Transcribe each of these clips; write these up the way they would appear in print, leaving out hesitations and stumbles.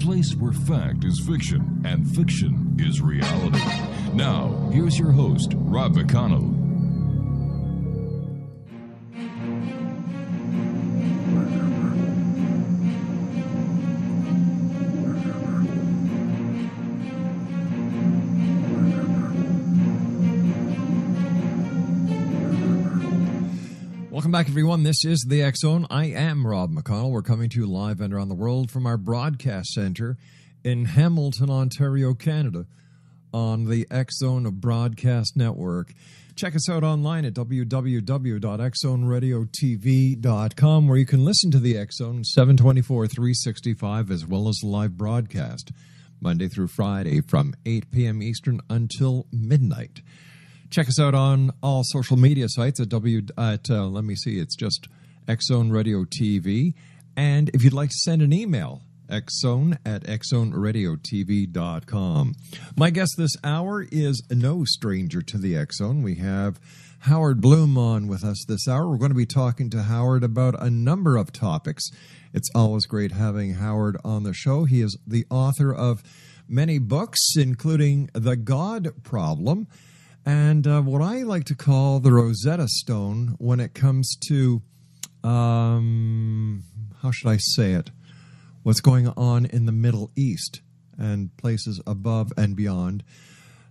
place where fact is fiction and fiction is reality. Now, here's your host, Rob McConnell. Welcome back, everyone. This is the X Zone. I am Rob McConnell. We're coming to you live and around the world from our broadcast center in Hamilton, Ontario, Canada, on the X Zone Broadcast Network. Check us out online at www.xzoneradiotv.com, where you can listen to the X Zone 724, 365, as well as live broadcast Monday through Friday from 8 p.m. Eastern until midnight. Check us out on all social media sites at it's just X Zone Radio TV. And if you'd like to send an email, xzone@xzoneradiotv.com. My guest this hour is no stranger to the X Zone. We have Howard Bloom on with us this hour. We're going to be talking to Howard about a number of topics. It's always great having Howard on the show. He is the author of many books, including The God Problem, and what I like to call the Rosetta Stone when it comes to, how should I say it, what's going on in the Middle East and places above and beyond.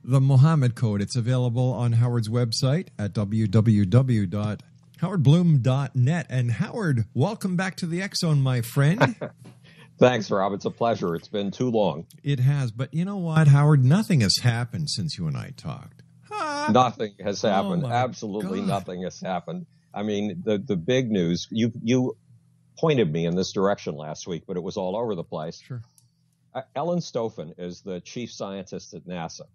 The Muhammad Code. It's available on Howard's website at www.howardbloom.net. And Howard, welcome back to the X Zone, my friend. Thanks, Rob. It's a pleasure. It's been too long. It has. But you know what, Howard? Nothing has happened since you and I talked. Nothing has happened. Absolutely nothing has happened. I mean, the big news, you pointed me in this direction last week, but it was all over the place. Sure. Ellen Stofan is the chief scientist at NASA.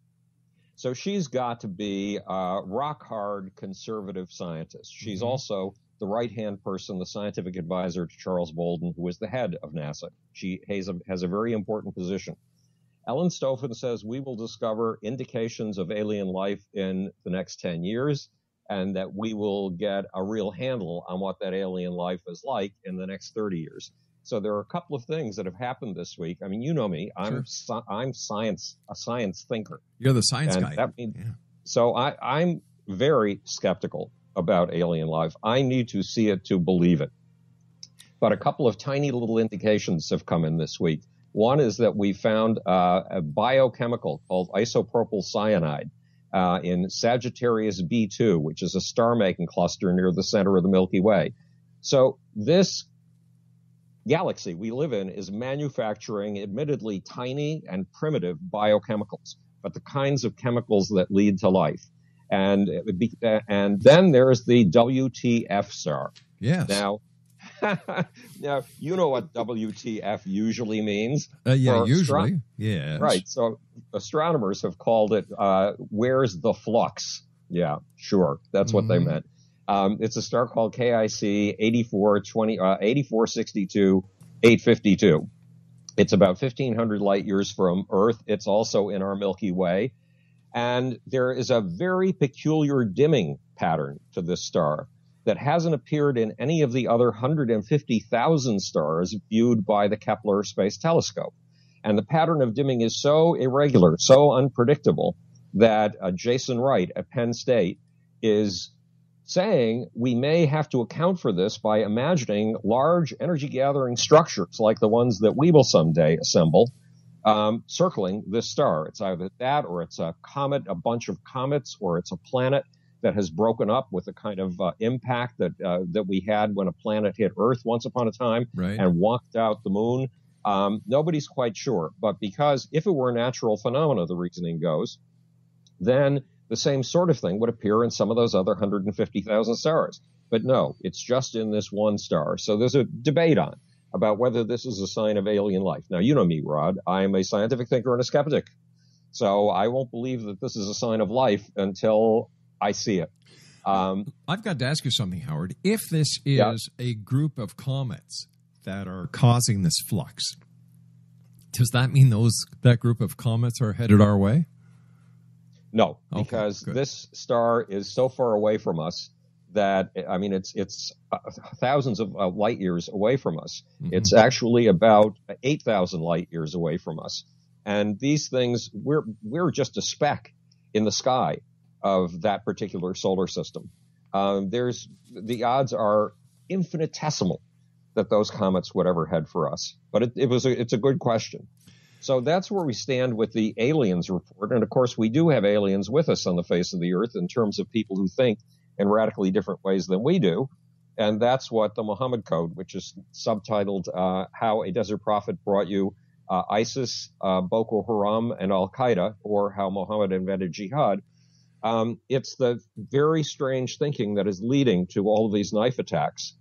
So she's got to be a rock-hard conservative scientist. She's also the right-hand person, the scientific advisor to Charles Bolden, who is the head of NASA. She has a very important position. Ellen Stofan says we will discover indications of alien life in the next 10 years and that we will get a real handle on what that alien life is like in the next 30 years. So there are a couple of things that have happened this week. I mean, you know me. I'm a science thinker. You're the science guy. That means, So I'm very skeptical about alien life. I need to see it to believe it. But a couple of tiny little indications have come in this week. One is that we found a biochemical called isopropyl cyanide in Sagittarius B2, which is a star-making cluster near the center of the Milky Way. So this galaxy we live in is manufacturing admittedly tiny and primitive biochemicals, but the kinds of chemicals that lead to life. And then there's the WTF star. Yes. Now, you know what WTF usually means? Usually. Yes. Right. So astronomers have called it, where's the flux? Yeah, sure. That's what they meant. It's a star called KIC 8462-852. It's about 1,500 light years from Earth. It's also in our Milky Way. And there is a very peculiar dimming pattern to this star that hasn't appeared in any of the other 150,000 stars viewed by the Kepler Space Telescope. And the pattern of dimming is so irregular, so unpredictable, that Jason Wright at Penn State is saying we may have to account for this by imagining large energy-gathering structures like the ones that we will someday assemble circling this star. It's either that or it's a comet, a bunch of comets, or it's a planet that has broken up with the kind of impact that we had when a planet hit Earth once upon a time and walked out the moon. Nobody's quite sure. But because if it were a natural phenomena, the reasoning goes, then the same sort of thing would appear in some of those other 150,000 stars. But no, it's just in this one star. So there's a debate on about whether this is a sign of alien life. Now, you know me, Rod. I'm a scientific thinker and a skeptic. So I won't believe that this is a sign of life until I see it. I've got to ask you something, Howard. If this is a group of comets that are causing this flux, does that mean that group of comets are headed our way? No, because this star is so far away from us that, I mean, it's thousands of light years away from us. Mm-hmm. It's actually about 8,000 light years away from us. And these things, we're just a speck in the sky of that particular solar system. The odds are infinitesimal that those comets would ever head for us. But it's a good question. So that's where we stand with the aliens report. And of course, we do have aliens with us on the face of the earth in terms of people who think in radically different ways than we do. And that's what the Muhammad Code, which is subtitled How a Desert Prophet Brought You ISIS, Boko Haram, and Al-Qaeda, or How Muhammad Invented Jihad. It's the very strange thinking that is leading to all of these knife attacks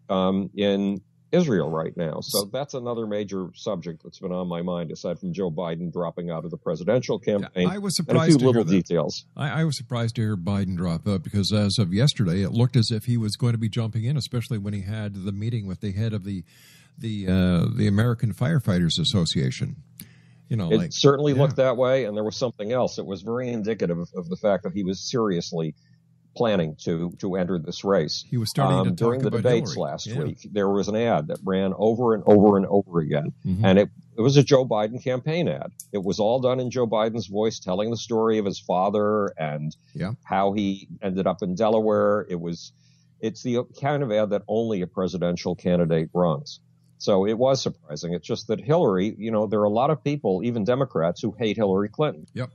in Israel right now. So that's another major subject that's been on my mind, aside from Joe Biden dropping out of the presidential campaign. I was surprised and a few to little hear that. details. I was surprised to hear Biden drop out because as of yesterday, it looked as if he was going to be jumping in, especially when he had the meeting with the head of the American Firefighters Association. It certainly looked that way, and there was something else. It was very indicative of the fact that he was seriously planning to enter this race. He was starting to talk during the about debates Hillary. last week. There was an ad that ran over and over and over again, and it was a Joe Biden campaign ad. It was all done in Joe Biden's voice, telling the story of his father and how he ended up in Delaware. It's the kind of ad that only a presidential candidate runs. So it was surprising. It's just that Hillary, there are a lot of people, even Democrats, who hate Hillary Clinton. Yep.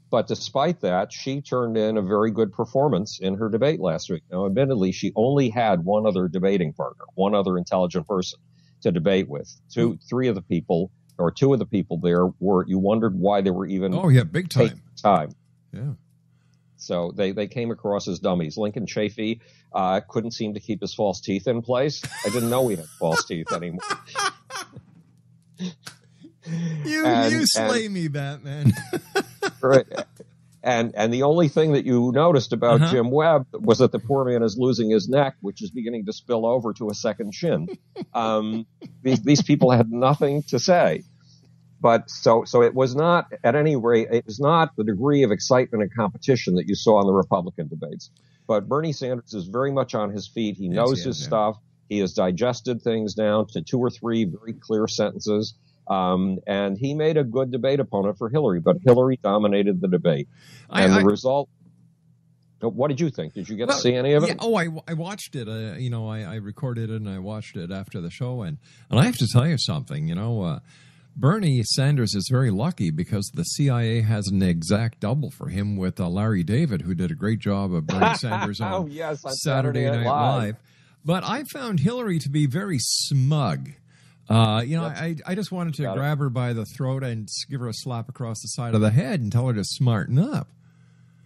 But despite that, she turned in a very good performance in her debate last week. Now, admittedly, she only had one other debating partner, one other intelligent person to debate with. Two of the people there you wondered why they were even big time. Yeah. So they came across as dummies. Lincoln Chafee couldn't seem to keep his false teeth in place. I didn't know he had false teeth anymore. You slay me, Batman. Right. And the only thing that you noticed about Jim Webb was that the poor man is losing his neck, which is beginning to spill over to a second chin. These people had nothing to say. But so it was not, at any rate, it was not the degree of excitement and competition that you saw in the Republican debates. But Bernie Sanders is very much on his feet. He knows his stuff. He has digested things down to 2 or 3 very clear sentences. And he made a good debate opponent for Hillary, but Hillary dominated the debate. And the result, what did you think? Did you get to see any of it? Yeah, I watched it. I recorded it and I watched it after the show. And I have to tell you something, Bernie Sanders is very lucky because the CIA has an exact double for him with Larry David, who did a great job of Bernie Sanders on, on Saturday Night Live. But I found Hillary to be very smug. I just wanted to grab her by the throat and give her a slap across the side of the head and tell her to smarten up.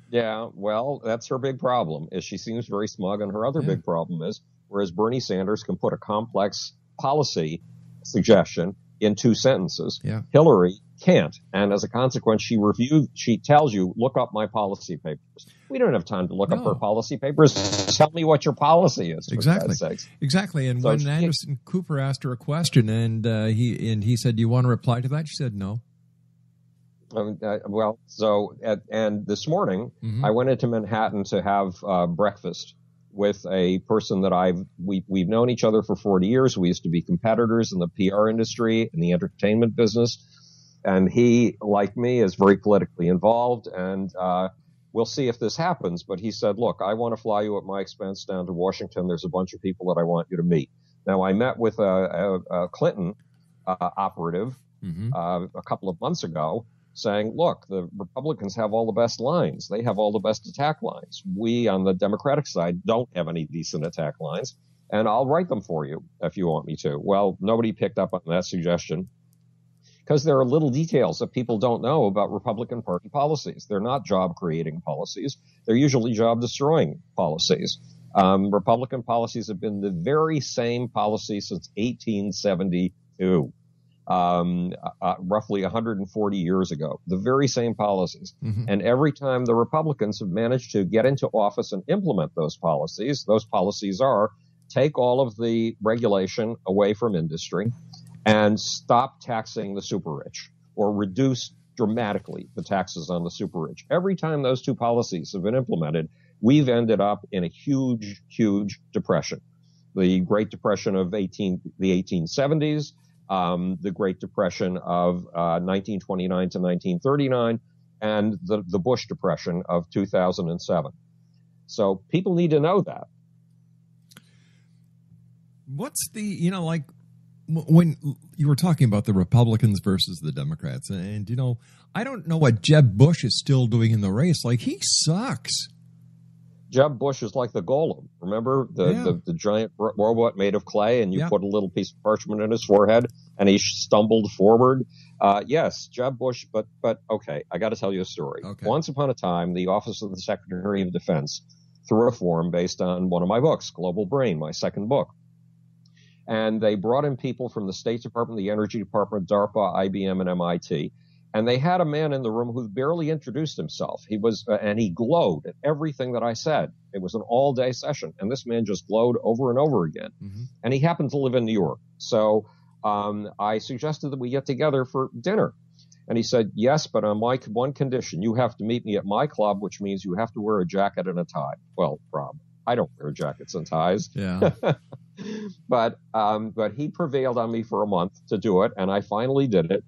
Yeah, well, that's her big problem, is she seems very smug, and her other big problem is, whereas Bernie Sanders can put a complex policy suggestion in 2 sentences, Hillary can't. And as a consequence, she tells you, look up my policy papers. We don't have time to look up her policy papers. Tell me what your policy is. Exactly. And so when Anderson Cooper asked her a question and he said, do you want to reply to that? She said no. And this morning I went into Manhattan to have breakfast with a person that we've known each other for 40 years. We used to be competitors in the PR industry, in the entertainment business. And he, like me, is very politically involved. And we'll see if this happens. But he said, look, I want to fly you at my expense down to Washington. There's a bunch of people that I want you to meet. Now, I met with a Clinton operative a couple of months ago, saying, look, the Republicans have all the best lines. They have all the best attack lines. We on the Democratic side don't have any decent attack lines, and I'll write them for you if you want me to. Well, nobody picked up on that suggestion because there are little details that people don't know about Republican Party policies. They're not job-creating policies. They're usually job-destroying policies. Republican policies have been the very same policy since 1872. Roughly 140 years ago, the very same policies. And every time the Republicans have managed to get into office and implement those policies are take all of the regulation away from industry and stop taxing the super rich or reduce dramatically the taxes on the super rich. Every time those two policies have been implemented, we've ended up in a huge, huge depression. The Great Depression of the 1870s, the Great Depression of 1929 to 1939, and the Bush Depression of 2007. So people need to know that. What's the, like when you were talking about the Republicans versus the Democrats, and, I don't know what Jeb Bush is still doing in the race. Like, he sucks. Jeb Bush is like the golem. Remember the giant robot made of clay, and you put a little piece of parchment in his forehead, and he stumbled forward. Yes, Jeb Bush, but okay, I got to tell you a story. Okay. Once upon a time, the Office of the Secretary of Defense threw a form based on one of my books, Global Brain, my second book. And they brought in people from the State Department, the Energy Department, DARPA, IBM, and MIT. And they had a man in the room who barely introduced himself. He was, and he glowed at everything that I said. It was an all-day session, and this man just glowed over and over again. Mm-hmm. And he happened to live in New York. So I suggested that we get together for dinner. And he said, yes, but on my one condition, you have to meet me at my club, which means you have to wear a jacket and a tie. Well, Rob, I don't wear jackets and ties. Yeah. But he prevailed on me for a month to do it, and I finally did it.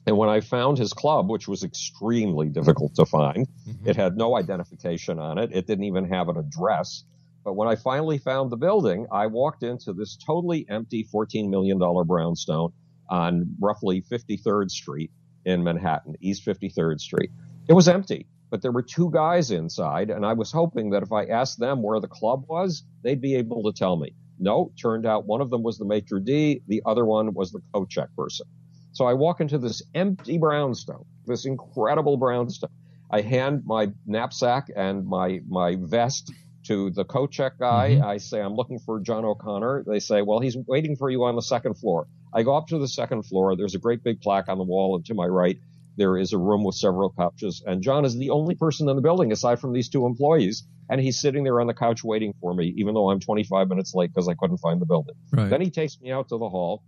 And when I found his club, which was extremely difficult to find, it had no identification on it. It didn't even have an address. But when I finally found the building, I walked into this totally empty $14 million brownstone on roughly 53rd Street in Manhattan, East 53rd Street. It was empty, but there were two guys inside, and I was hoping that if I asked them where the club was, they'd be able to tell me. No, turned out one of them was the maitre d', the other one was the coat check person. So I walk into this empty brownstone, this incredible brownstone. I hand my knapsack and my vest to the coat check guy. Mm-hmm. I say, I'm looking for John O'Connor. They say, well, he's waiting for you on the second floor. I go up to the second floor. There's a great big plaque on the wall, and to my right, there is a room with several couches. And John is the only person in the building aside from these two employees. And he's sitting there on the couch waiting for me, even though I'm 25 minutes late because I couldn't find the building. Right. Then he takes me out to the hall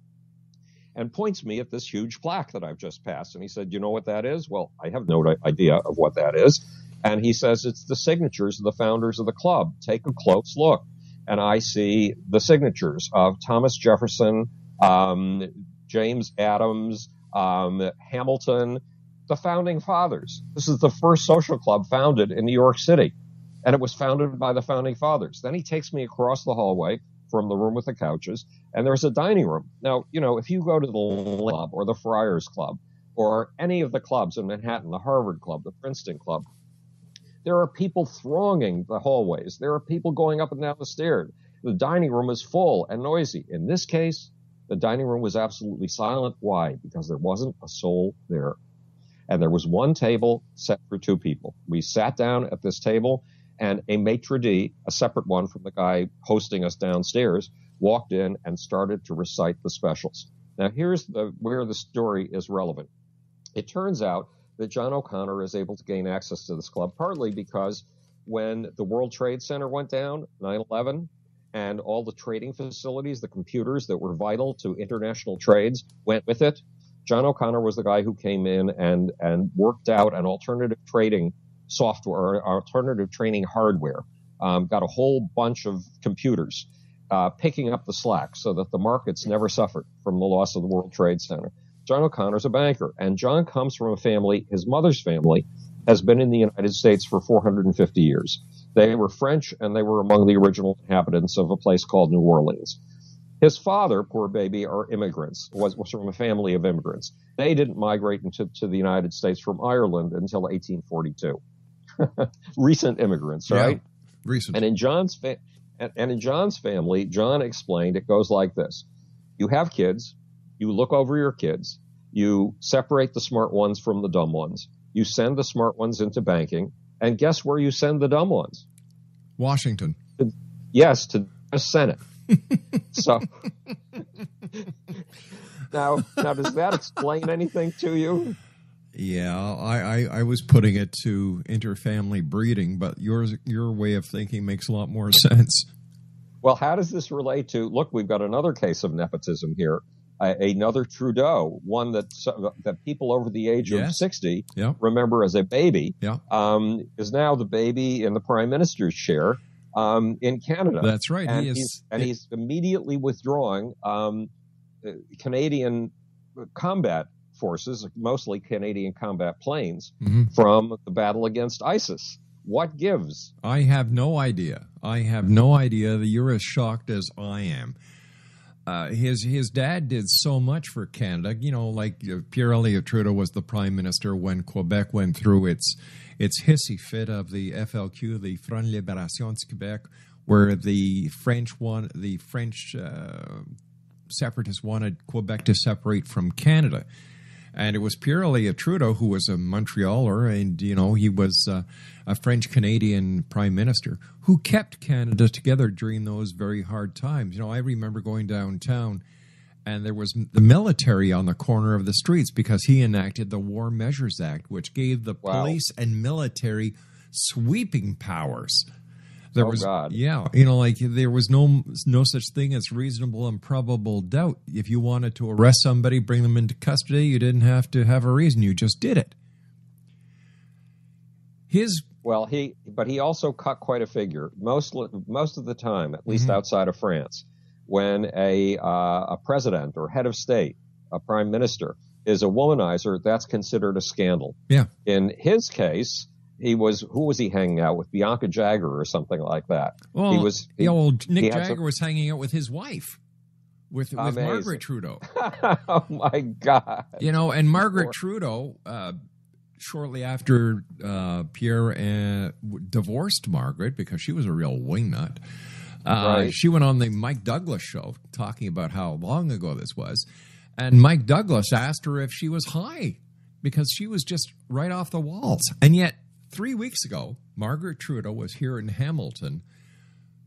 and points me at this huge plaque that I've just passed. And he said, you know what that is? Well, I have no idea of what that is. And he says, it's the signatures of the founders of the club. Take a close look. And I see the signatures of Thomas Jefferson, James Adams, Hamilton, the founding fathers. This is the first social club founded in New York City. And it was founded by the founding fathers. Then he takes me across the hallway from the room with the couches, and there's a dining room. Now, if you go to the Club or the Friars Club or any of the clubs in Manhattan, the Harvard Club, the Princeton Club, there are people thronging the hallways. There are people going up and down the stairs. The dining room is full and noisy. In this case, the dining room was absolutely silent. Why? Because there wasn't a soul there. And there was one table set for two people. We sat down at this table, and a maitre d', a separate one from the guy hosting us downstairs, walked in and started to recite the specials. Now, here's where the story is relevant. It turns out that John O'Connor is able to gain access to this club partly because when the World Trade Center went down, 9/11, and all the trading facilities, the computers that were vital to international trades went with it, John O'Connor was the guy who came in and worked out an alternative trading software, alternative trading hardware, got a whole bunch of computers picking up the slack so that the markets never suffered from the loss of the World Trade Center. John O'Connor's a banker, and John comes from a family, his mother's family has been in the United States for 450 years. They were French, and they were among the original inhabitants of a place called New Orleans. His father, poor baby, are immigrants, was from a family of immigrants. They didn't migrate to the United States from Ireland until 1842. Recent immigrants, right? Yeah, recent. And in John's family, John explained it goes like this. You have kids, you look over your kids, you separate the smart ones from the dumb ones, you send the smart ones into banking, and guess where you send the dumb ones? Washington. Yes, to the Senate. So now does that explain anything to you? Yeah, I was putting it to interfamily breeding, but your way of thinking makes a lot more sense. Well, how does this relate to, look, we've got another case of nepotism here. another Trudeau, one that people over the age of 60 remember as a baby, is now the baby in the Prime Minister's chair in Canada. That's right. And he's immediately withdrawing Canadian combat forces, mostly Canadian combat planes, from the battle against ISIS. What gives? I have no idea. You're as shocked as I am. His dad did so much for Canada. Like Pierre Elliott Trudeau was the prime minister when Quebec went through its hissy fit of the FLQ, the Front Libération du Québec, where the French separatists wanted Quebec to separate from Canada. And it was Pierre Elliott Trudeau, who was a Montrealer, and, he was a French-Canadian prime minister, who kept Canada together during those very hard times. I remember going downtown, and there was the military on the corner of the streets because he enacted the War Measures Act, which gave the police and military sweeping powers. God. Yeah, there was no such thing as reasonable and probable doubt. If you wanted to arrest somebody, bring them into custody, you didn't have to have a reason. You just did it. But he also cut quite a figure. Most of the time, at least outside of France, when a president or head of state, a prime minister, is a womanizer, that's considered a scandal. Yeah. In his case, who was he hanging out with? Bianca Jagger or something like that. Well, Nick Jagger was hanging out with his wife, with Margaret Trudeau. Oh my God! And Margaret Trudeau, shortly after Pierre divorced Margaret because she was a real wingnut, she went on the Mike Douglas show talking about how long ago this was, and Mike Douglas asked her if she was high because she was just right off the walls, and yet 3 weeks ago, Margaret Trudeau was here in Hamilton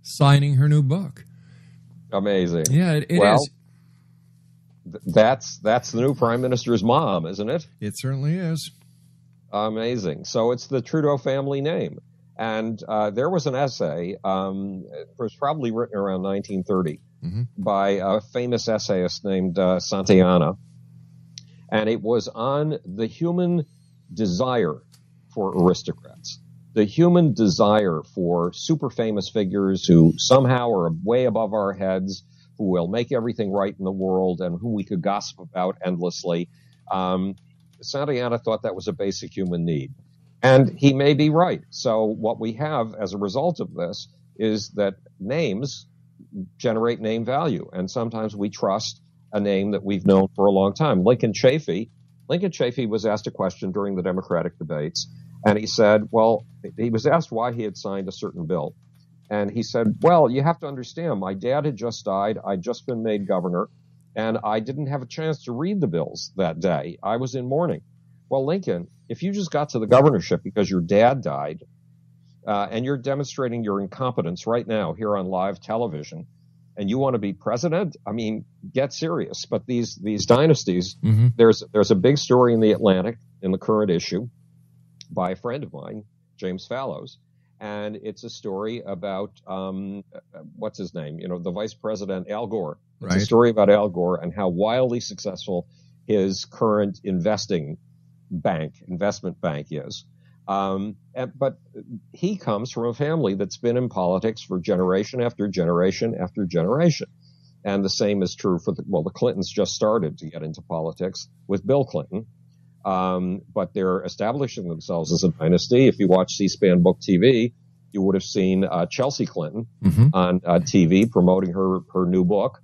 signing her new book. Amazing. Yeah, it is. That's the new prime minister's mom, isn't it? It certainly is. Amazing. So it's the Trudeau family name. And there was an essay, it was probably written around 1930 by a famous essayist named Santayana. And it was on the human desire for aristocrats, the human desire for super famous figures who somehow are way above our heads, who will make everything right in the world and who we could gossip about endlessly. Santayana thought that was a basic human need. And he may be right. So what we have as a result of this is that names generate name value. And sometimes we trust a name that we've known for a long time. Lincoln Chafee was asked a question during the Democratic debates, and he said, he was asked why he had signed a certain bill. And he said, you have to understand, my dad had just died. I'd just been made governor, and I didn't have a chance to read the bills that day. I was in mourning. Well, Lincoln, if you just got to the governorship because your dad died, and you're demonstrating your incompetence right now here on live television, and you want to be president, I mean, get serious. But these dynasties, there's a big story in the Atlantic in the current issue by a friend of mine, James Fallows, and it's a story about what's his name? The Vice President Al Gore. It's a story about Al Gore and how wildly successful his current investment bank is. But he comes from a family that's been in politics for generation after generation after generation. And the same is true for the Clintons just started to get into politics with Bill Clinton. But they're establishing themselves as a dynasty. If you watch C-SPAN Book TV, you would have seen Chelsea Clinton on TV promoting her new book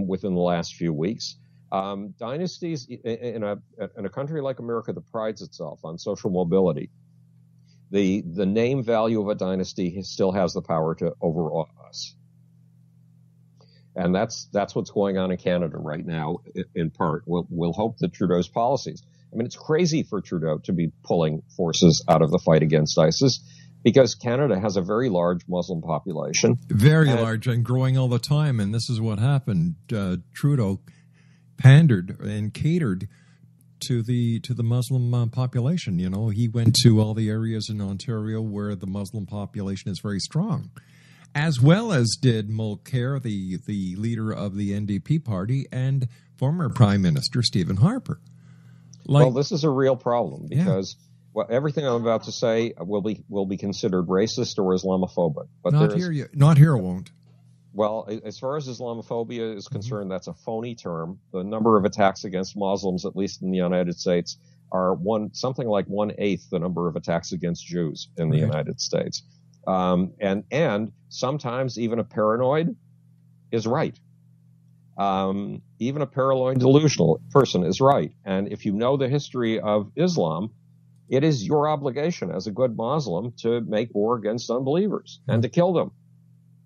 within the last few weeks. Dynasties in a country like America that prides itself on social mobility, the name value of a dynasty still has the power to overawe us. And that's what's going on in Canada right now, in part. We'll hope that Trudeau's policies. I mean, it's crazy for Trudeau to be pulling forces out of the fight against ISIS because Canada has a very large Muslim population. Very large and growing all the time. And this is what happened. Trudeau pandered and catered to the Muslim population. He went to all the areas in Ontario where the Muslim population is very strong, as well as did Mulcair, the leader of the NDP party, and former Prime Minister Stephen Harper. Well, this is a real problem because everything I'm about to say will be considered racist or Islamophobic. But not here it won't. Well, as far as Islamophobia is concerned, that's a phony term. The number of attacks against Muslims, at least in the United States, are something like 1/8 the number of attacks against Jews in the United States. And sometimes even a paranoid is right. Even a paranoid delusional person is right. And if you know the history of Islam, it is your obligation as a good Muslim to make war against unbelievers and to kill them.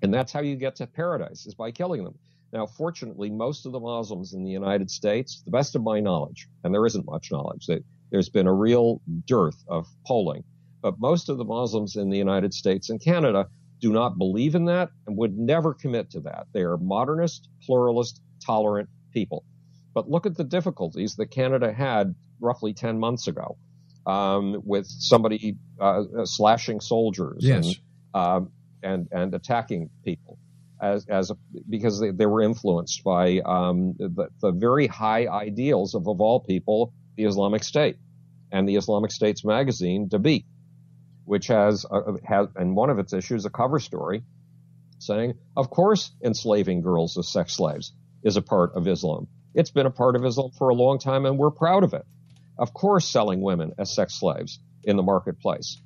And that's how you get to paradise, is by killing them. Now, fortunately, most of the Muslims in the United States, to the best of my knowledge, and there isn't much knowledge, there's been a real dearth of polling, but most of the Muslims in the United States and Canada do not believe in that and would never commit to that. They are modernist, pluralist, tolerant people. But look at the difficulties that Canada had roughly 10 months ago with somebody slashing soldiers and attacking people because they were influenced by the very high ideals of all people, the Islamic State, and the Islamic State's magazine, Dabiq, which has in one of its issues a cover story saying, of course, enslaving girls as sex slaves is a part of Islam. It's been a part of Islam for a long time, and we're proud of it. Of course, selling women as sex slaves in the marketplace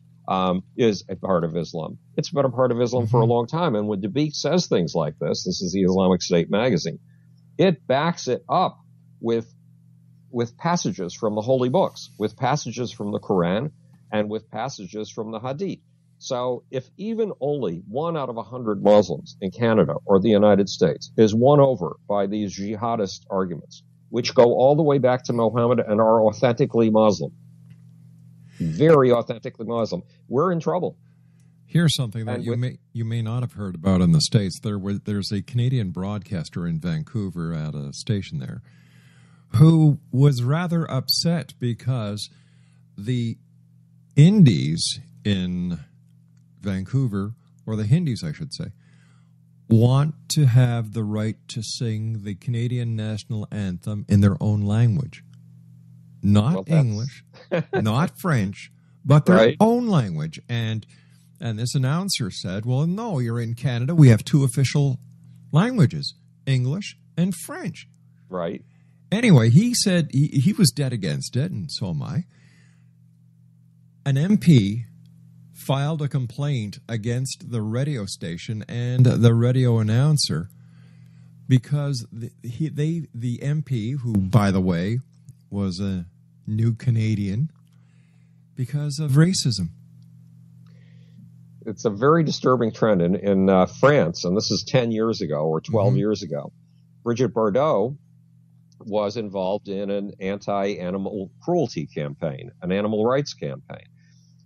is a part of Islam. It's been a part of Islam for a long time. And when Dabiq says things like this is the Islamic State magazine, it backs it up with passages from the holy books, with passages from the Quran, and with passages from the Hadith. So if even only 1 out of 100 Muslims in Canada or the United States is won over by these jihadist arguments, which go all the way back to Muhammad and are authentically Muslim, very authentically Muslim, we're in trouble. Here's something that you may not have heard about in the States. There's a Canadian broadcaster in Vancouver at a station there who was rather upset because the Indies in Vancouver, or the Hindis, I should say, want to have the right to sing the Canadian national anthem in their own language. Not English, not French, but their own language. And this announcer said, well, no, you're in Canada. We have 2 official languages, English and French. Right. Anyway, he said he was dead against it, and so am I. An MP filed a complaint against the radio station and the radio announcer because the MP, who, by the way, was a new Canadian, because of racism. It's a very disturbing trend in France, and this is 10 years ago or 12 years ago. Brigitte Bardot was involved in an anti-animal cruelty campaign, an animal rights campaign.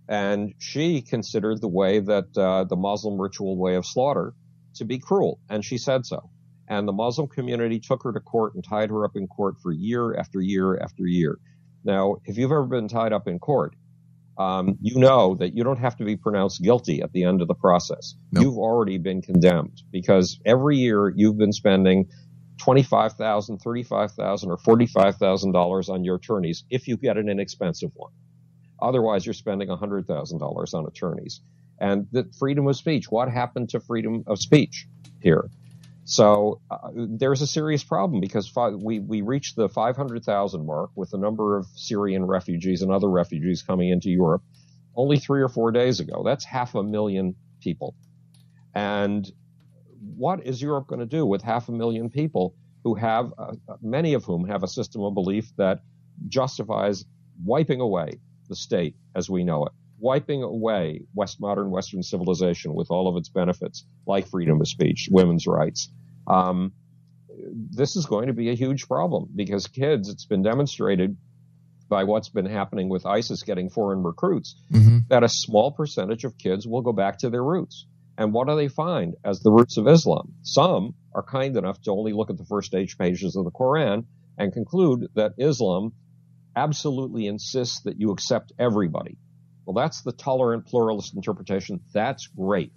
And she considered the way that the Muslim ritual way of slaughter to be cruel, and she said so. And the Muslim community took her to court and tied her up in court for year after year after year. Now, if you've ever been tied up in court, you know that you don't have to be pronounced guilty at the end of the process. Nope. You've already been condemned because every year you've been spending $25,000, $35,000, or $45,000 on your attorneys if you get an inexpensive one. Otherwise, you're spending $100,000 on attorneys. And the freedom of speech, what happened to freedom of speech here? So there's a serious problem because we reached the 500,000 mark with the number of Syrian refugees and other refugees coming into Europe only 3 or 4 days ago. That's 500,000 people. And what is Europe going to do with 500,000 people who have, many of whom have a system of belief that justifies wiping away the state as we know it, wiping away modern Western civilization with all of its benefits, like freedom of speech, women's rights. This is going to be a huge problem because kids, it's been demonstrated by what's been happening with ISIS getting foreign recruits, that a small percentage of kids will go back to their roots. And what do they find as the roots of Islam? Some are kind enough to only look at the first 8 pages of the Quran and conclude that Islam absolutely insists that you accept everybody. Well, that's the tolerant pluralist interpretation. That's great.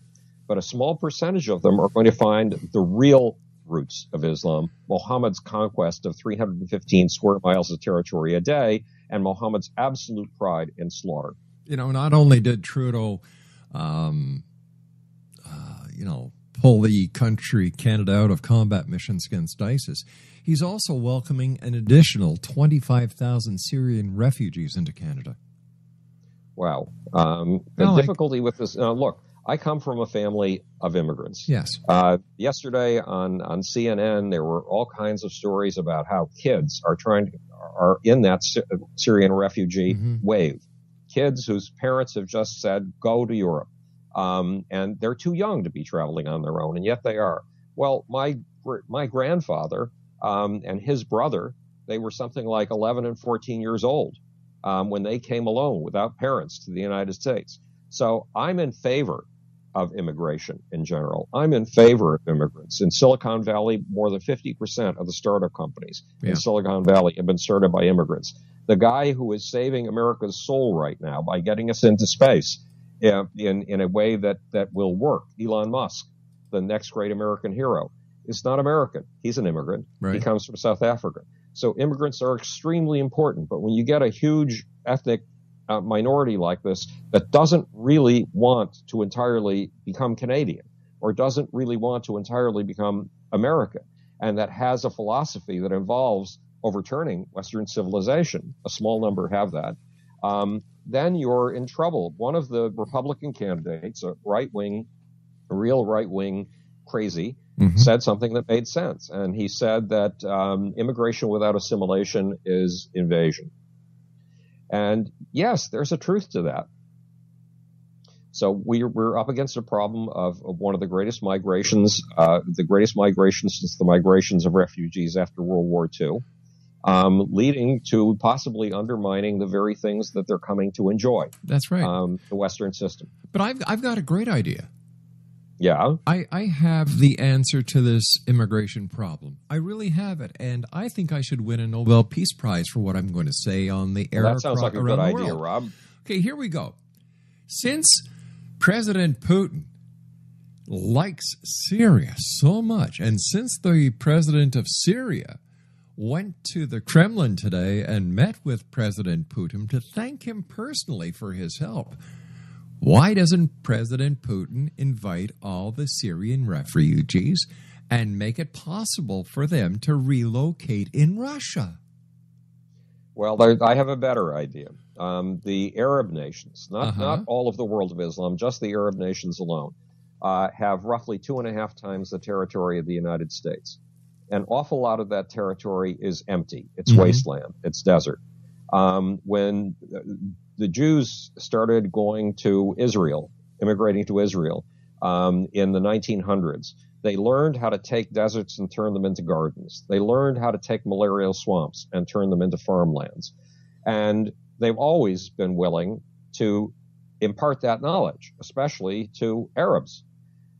But a small percentage of them are going to find the real roots of Islam, Muhammad's conquest of 315 square miles of territory a day, and Muhammad's absolute pride in slaughter. Not only did Trudeau, pull the country, Canada, out of combat missions against ISIS, he's also welcoming an additional 25,000 Syrian refugees into Canada. Wow. Difficulty with this, look, I come from a family of immigrants. Yes. Yesterday on CNN, there were all kinds of stories about how kids are in that Syrian refugee wave. Kids whose parents have just said, go to Europe. And they're too young to be traveling on their own, and yet they are. Well, my grandfather and his brother, they were something like 11 and 14 years old when they came alone without parents to the United States. So I'm in favor of immigration in general. I'm in favor of immigrants. In Silicon Valley, more than 50% of the startup companies in Silicon Valley have been started by immigrants. The guy who is saving America's soul right now by getting us into space in a way that will work, Elon Musk, the next great American hero, is not American. He's an immigrant. Right. He comes from South Africa. So immigrants are extremely important. But when you get a huge ethnic minority like this that doesn't really want to entirely become Canadian or doesn't really want to entirely become American, and that has a philosophy that involves overturning Western civilization, a small number have that, then you're in trouble. One of the Republican candidates, a real right-wing crazy, said something that made sense. And he said that immigration without assimilation is invasion. And yes, there's a truth to that. So we're up against a problem of one of the greatest migrations, since the migrations of refugees after World War II. Leading to possibly undermining the very things that they're coming to enjoy. That's right. The Western system. But I've got a great idea. Yeah. I have the answer to this immigration problem. I really have it, and I think I should win a Nobel Peace Prize for what I'm going to say on the air. That sounds like a good idea, Rob. Okay, here we go. Since President Putin likes Syria so much, and since the president of Syria went to the Kremlin today and met with President Putin to thank him personally for his help, why doesn't President Putin invite all the Syrian refugees and make it possible for them to relocate in Russia? Well, I have a better idea. The Arab nations, not all of the world of Islam, just the Arab nations alone, have roughly 2.5 times the territory of the United States. An awful lot of that territory is empty. It's wasteland. It's desert. When the Jews started going to Israel, immigrating to Israel in the 1900s, they learned how to take deserts and turn them into gardens. They learned how to take malarial swamps and turn them into farmlands. And they've always been willing to impart that knowledge, especially to Arabs.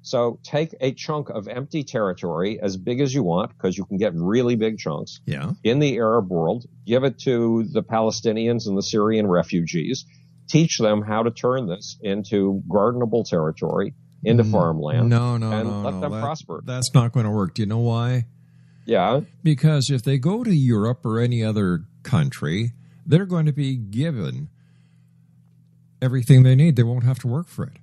So take a chunk of empty territory as big as you want, because you can get really big chunks in the Arab world, give it to the Palestinians and the Syrian refugees, teach them how to turn this into gardenable territory, into farmland, and let them prosper. That's not going to work. Do you know why? Yeah. Because if they go to Europe or any other country, they're going to be given everything they need. They won't have to work for it.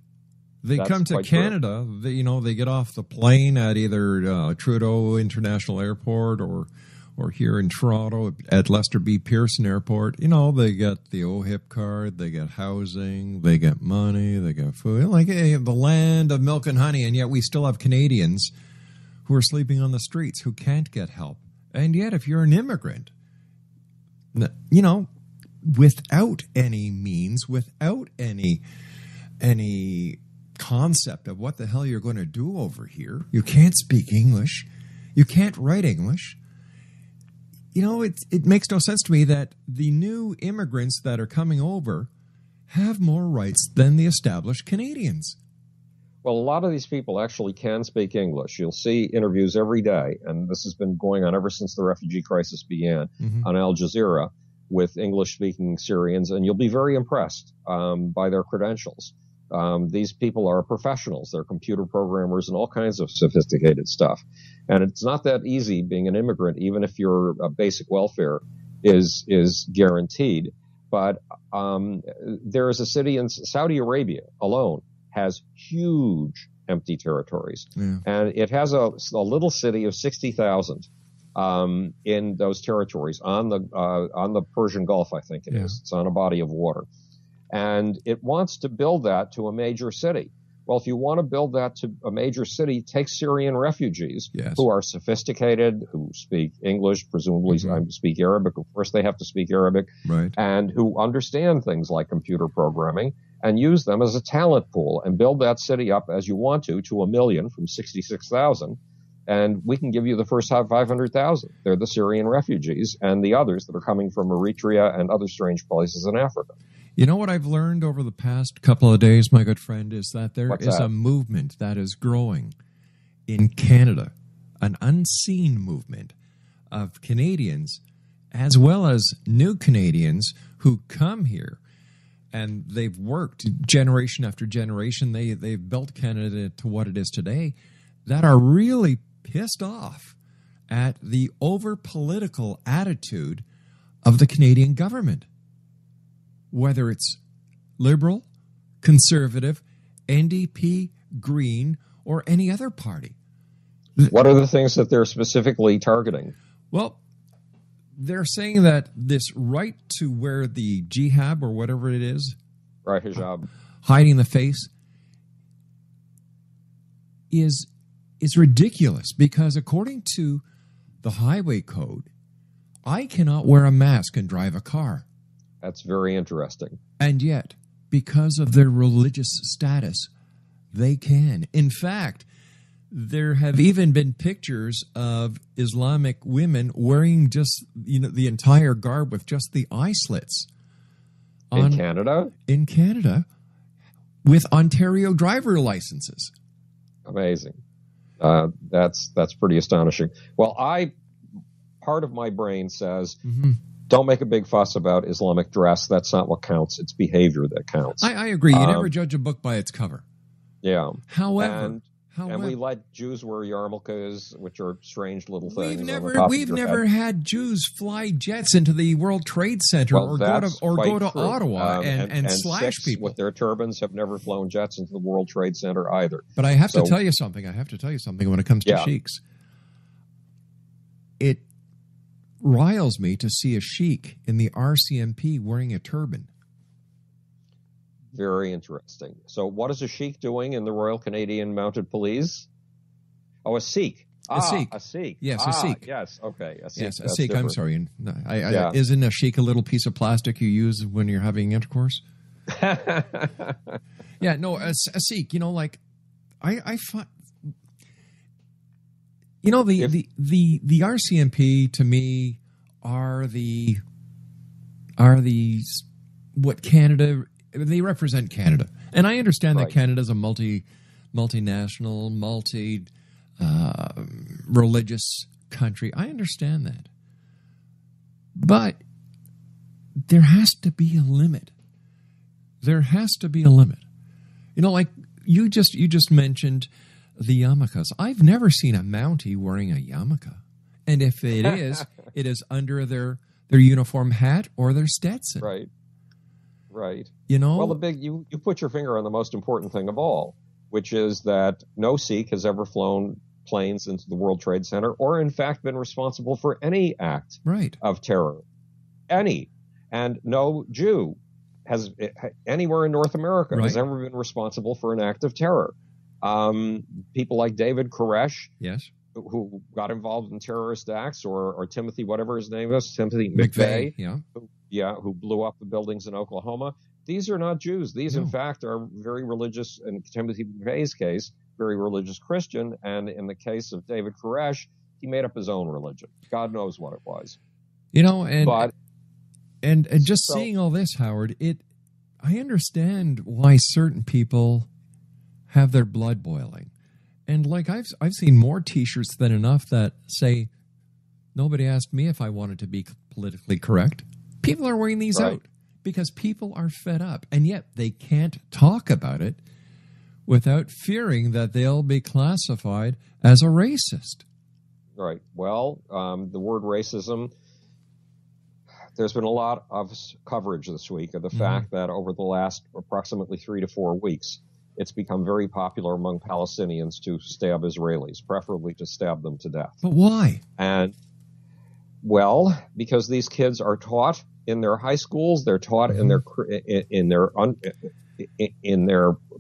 They come to Canada, they get off the plane at either Trudeau International Airport or here in Toronto at Lester B. Pearson Airport. They get the OHIP card, they get housing, they get money, they get food. Like the land of milk and honey, and yet we still have Canadians who are sleeping on the streets who can't get help. And yet if you're an immigrant, without any means, without any concept of what the hell you're going to do over here. You can't speak English. You can't write English. It makes no sense to me that the new immigrants that are coming over have more rights than the established Canadians. Well, a lot of these people actually can speak English. You'll see interviews every day, and this has been going on ever since the refugee crisis began on Al Jazeera with English-speaking Syrians, and you'll be very impressed by their credentials. These people are professionals. They're computer programmers and all kinds of sophisticated stuff. And it's not that easy being an immigrant, even if your basic welfare is guaranteed. But there is a city in Saudi Arabia alone has huge empty territories. Yeah. And it has a little city of 60,000 in those territories on the Persian Gulf, I think it is. It's on a body of water. And it wants to build that to a major city. Well, if you want to build that to a major city, take Syrian refugees who are sophisticated, who speak English, presumably speak Arabic. Of course, they have to speak Arabic, right, and who understand things like computer programming, and use them as a talent pool and build that city up as you want to 1 million from 66,000. And we can give you the first 500,000. They're the Syrian refugees and the others that are coming from Eritrea and other strange places in Africa. You know what I've learned over the past couple of days, my good friend, is that there is a movement that is growing in Canada, an unseen movement of Canadians as well as new Canadians who come here, and they've worked generation after generation. They've built Canada to what it is today, that are really pissed off at the over-political attitude of the Canadian government. Whether it's Liberal, Conservative, NDP, Green, or any other party. What are the things that they're specifically targeting? Well, they're saying that this right to wear the jihad or whatever it is, right, hijab, hiding the face, is ridiculous, because according to the highway code, I cannot wear a mask and drive a car. That's very interesting. And yet, because of their religious status, they can. In fact, there have even been pictures of Islamic women wearing just, the entire garb with just the eye slits. In Canada? In Canada, with Ontario driver licenses. Amazing. That's pretty astonishing. Well, part of my brain says, don't make a big fuss about Islamic dress. That's not what counts. It's behavior that counts. I agree. You never judge a book by its cover. Yeah. However, and we let Jews wear yarmulkes, which are strange little things. We've never had Jews fly jets into the World Trade Center or go to Ottawa and slash people with their turbans. Have never flown jets into the World Trade Center either. But I have to tell you something. When it comes to sheiks. It riles me to see a sheik in the RCMP wearing a turban. Very interesting. So what is a sheik doing in the Royal Canadian Mounted Police? Oh, a Sikh. A Sikh. A Sikh. Yes, a Sikh. Yes, okay. A Sikh. Yes, a Sikh. I'm sorry. Isn't a sheik a little piece of plastic you use when you're having intercourse? Yeah, no, a Sikh, I find... the RCMP to me are what Canada, they represent Canada. And I understand that Canada's a multinational, religious country. I understand that. But there has to be a limit. There has to be a limit. Like you just mentioned the yarmulkes. I've never seen a Mountie wearing a yarmulke. And if it is, it is under their uniform hat or their Stetson. Right. Well, you put your finger on the most important thing of all, which is that no Sikh has ever flown planes into the World Trade Center or, in fact, been responsible for any act of terror. Any. And no Jew has anywhere in North America has ever been responsible for an act of terror. People like David Koresh, who got involved in terrorist acts, or Timothy, whatever his name is, Timothy McVeigh, who blew up the buildings in Oklahoma. These are not Jews. These, in fact, are very religious. In Timothy McVeigh's case, very religious Christian, and in the case of David Koresh, he made up his own religion. God knows what it was. And just seeing all this, Howard, I understand why certain people have their blood boiling. And I've seen more T-shirts than enough that say, nobody asked me if I wanted to be politically correct. People are wearing these out because people are fed up, and yet they can't talk about it without fearing that they'll be classified as a racist. Right. Well, the word racism, there's been a lot of coverage this week of the fact that over the last approximately 3 to 4 weeks, it's become very popular among Palestinians to stab Israelis, preferably to stab them to death. But why? And, well, because these kids are taught in their high schools, they're taught in their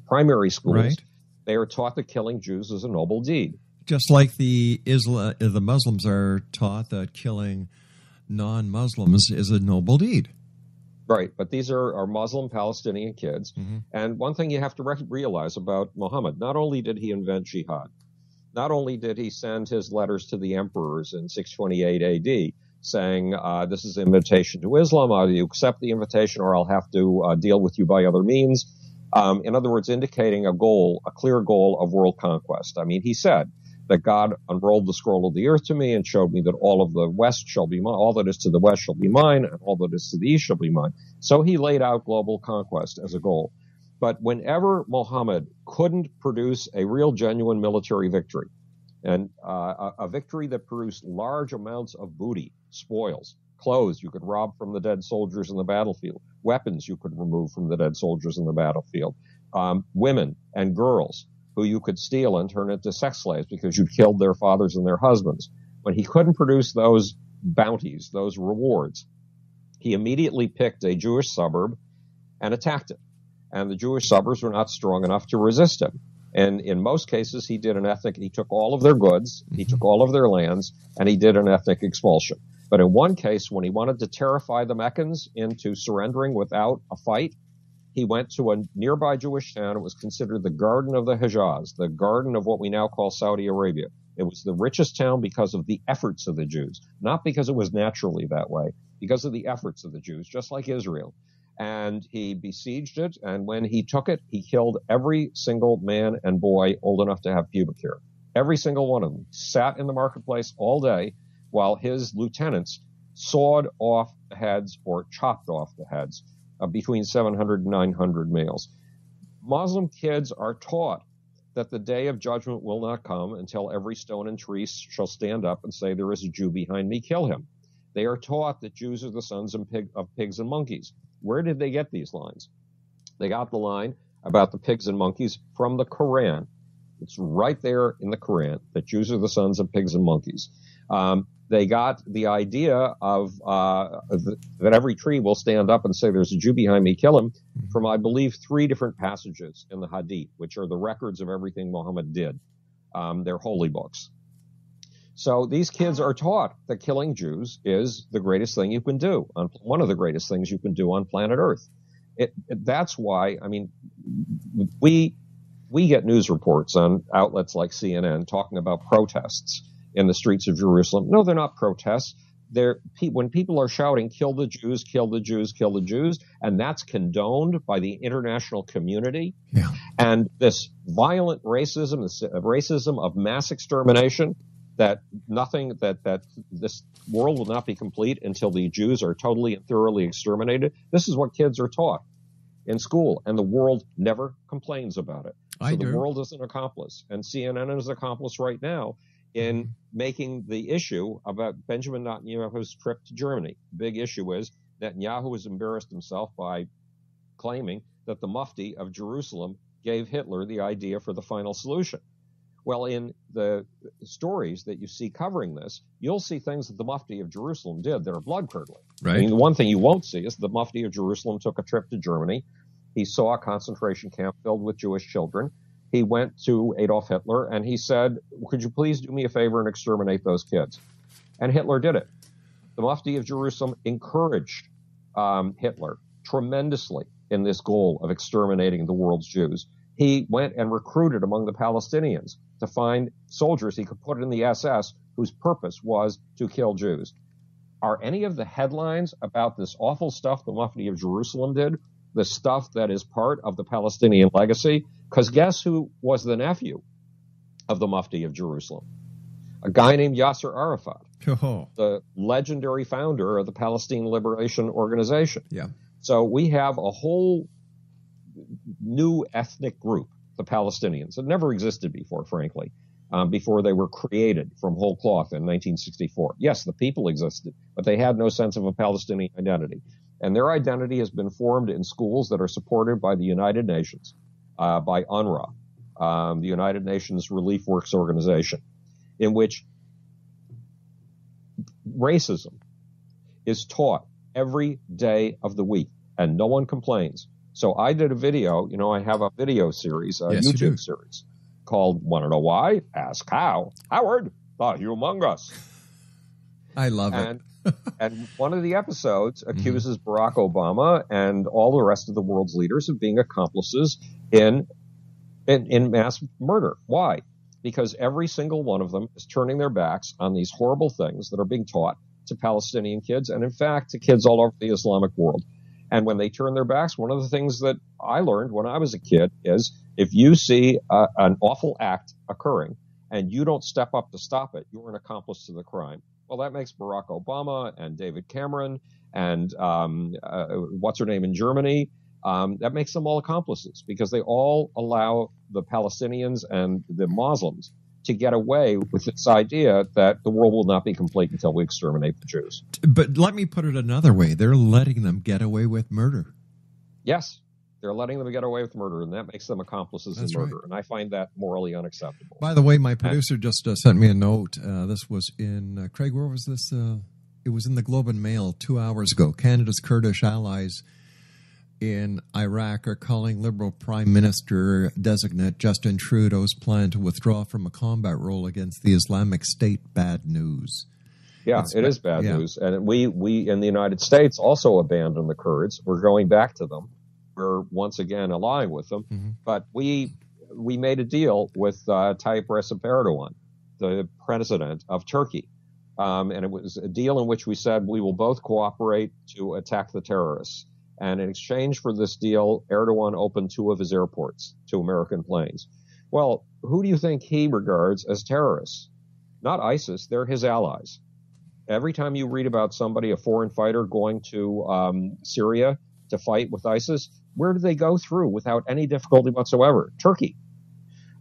primary schools. Right. They are taught that killing Jews is a noble deed. Just like the Muslims are taught that killing non-Muslims is a noble deed. Right, but these are Muslim Palestinian kids. And one thing you have to realize about Muhammad, not only did he invent jihad, not only did he send his letters to the emperors in 628 AD saying, this is an invitation to Islam, either you accept the invitation or I'll have to deal with you by other means. In other words, indicating a clear goal of world conquest. I mean, he said that God unrolled the scroll of the earth to me and showed me that all of the west shall be mine, all that is to the west shall be mine, and all that is to the east shall be mine. So he laid out global conquest as a goal. But whenever Muhammad couldn't produce a real, genuine military victory, and a victory that produced large amounts of booty, spoils, clothes you could rob from the dead soldiers in the battlefield, weapons you could remove from the dead soldiers in the battlefield, women and girls who you could steal and turn into sex slaves because you'd killed their fathers and their husbands. When he couldn't produce those bounties, those rewards, he immediately picked a Jewish suburb and attacked it. And the Jewish suburbs were not strong enough to resist him. And in most cases, he took all of their goods, he took all of their lands, and he did an ethnic expulsion. But in one case, when he wanted to terrify the Meccans into surrendering without a fight, he went to a nearby Jewish town. It was considered the Garden of the Hejaz, the garden of what we now call Saudi Arabia. It was the richest town because of the efforts of the Jews, not because it was naturally that way, because of the efforts of the Jews, just like Israel. And he besieged it, and when he took it, he killed every single man and boy old enough to have pubic hair. Every single one of them sat in the marketplace all day while his lieutenants sawed off the heads or chopped off the heads of between 700 and 900 males. Muslim kids are taught that the day of judgment will not come until every stone and tree shall stand up and say, there is a Jew behind me, kill him. They are taught that Jews are the sons of pigs and monkeys. Where did they get these lines? They got the line about the pigs and monkeys from the Quran. It's right there in the Quran that Jews are the sons of pigs and monkeys. They got the idea of that every tree will stand up and say, there's a Jew behind me, kill him, from, I believe, 3 different passages in the Hadith, which are the records of everything Muhammad did. They're holy books. So these kids are taught that killing Jews is the greatest thing you can do, one of the greatest things you can do on planet Earth. That's why, I mean, we get news reports on outlets like CNN talking about protests in the streets of Jerusalem. No, they're not protests. When people are shouting, kill the Jews, kill the Jews, kill the Jews, and that's condoned by the international community. Yeah. And this violent racism, this racism of mass extermination, that this world will not be complete until the Jews are totally and thoroughly exterminated. This is what kids are taught in school, and the world never complains about it. The world is an accomplice, and CNN is an accomplice right now in making the issue about Benjamin Netanyahu's trip to Germany. The big issue is Netanyahu has embarrassed himself by claiming that the Mufti of Jerusalem gave Hitler the idea for the final solution. Well, in the stories that you see covering this, you'll see things that the Mufti of Jerusalem did that are blood-curdling. Right. I mean, the one thing you won't see is the Mufti of Jerusalem took a trip to Germany. He saw a concentration camp filled with Jewish children. He went to Adolf Hitler and he said, could you please do me a favor and exterminate those kids? And Hitler did it. The Mufti of Jerusalem encouraged Hitler tremendously in this goal of exterminating the world's Jews. He went and recruited among the Palestinians to find soldiers he could put in the SS whose purpose was to kill Jews. Are any of the headlines about this awful stuff the Mufti of Jerusalem did the stuff that is part of the Palestinian legacy? Because guess who was the nephew of the Mufti of Jerusalem? A guy named Yasser Arafat, the legendary founder of the Palestine Liberation Organization. Yeah. So we have a whole new ethnic group, the Palestinians, that never existed before, frankly, before they were created from whole cloth in 1964. Yes, the people existed, but they had no sense of a Palestinian identity. And their identity has been formed in schools that are supported by the United Nations, by UNRWA, the United Nations Relief Works Organization, in which racism is taught every day of the week, and no one complains. So I did a video, I have a video series, a YouTube series called Want to Know Why? Ask How. Howard, the Humongous. I love it. And one of the episodes accuses Barack Obama and all the rest of the world's leaders of being accomplices in mass murder. Why? Because every single one of them is turning their backs on these horrible things that are being taught to Palestinian kids and, in fact, to kids all over the Islamic world. And when they turn their backs, one of the things that I learned when I was a kid is if you see an awful act occurring and you don't step up to stop it, you're an accomplice to the crime. Well, that makes Barack Obama and David Cameron and what's her name in Germany, that makes them all accomplices because they all allow the Palestinians and the Muslims to get away with this idea that the world will not be complete until we exterminate the Jews. But let me put it another way. They're letting them get away with murder. Yes, they're letting them get away with murder, and that makes them accomplices in murder. Right. And I find that morally unacceptable. By the way, my producer just sent me a note. This was in, Craig, where was this? It was in the Globe and Mail 2 hours ago. Canada's Kurdish allies in Iraq are calling Liberal Prime Minister designate Justin Trudeau's plan to withdraw from a combat role against the Islamic State bad news. Yeah, it is bad news. And we in the United States also abandoned the Kurds. We're going back to them. We're once again allying with them. Mm-hmm. But we made a deal with Tayyip Recep Erdogan, the president of Turkey. And it was a deal in which we said we will both cooperate to attack the terrorists. And in exchange for this deal, Erdogan opened 2 of his airports to American planes. Well, who do you think he regards as terrorists? Not ISIS. They're his allies. Every time you read about somebody, a foreign fighter going to Syria to fight with ISIS, where do they go through without any difficulty whatsoever? Turkey.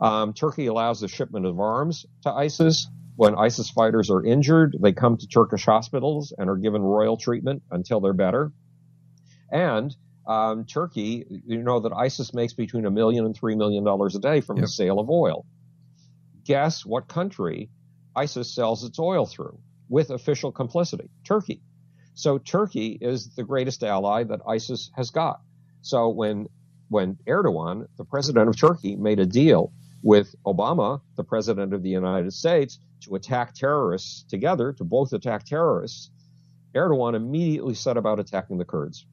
Turkey allows the shipment of arms to ISIS. When ISIS fighters are injured, they come to Turkish hospitals and are given royal treatment until they're better. And Turkey, you know that ISIS makes between $1 million and $3 million a day from the sale of oil. Guess what country ISIS sells its oil through with official complicity? Turkey. So Turkey is the greatest ally that ISIS has got. So when Erdogan, the president of Turkey, made a deal with Obama, the president of the United States, to attack terrorists together, to both attack terrorists, Erdogan immediately set about attacking the Kurds.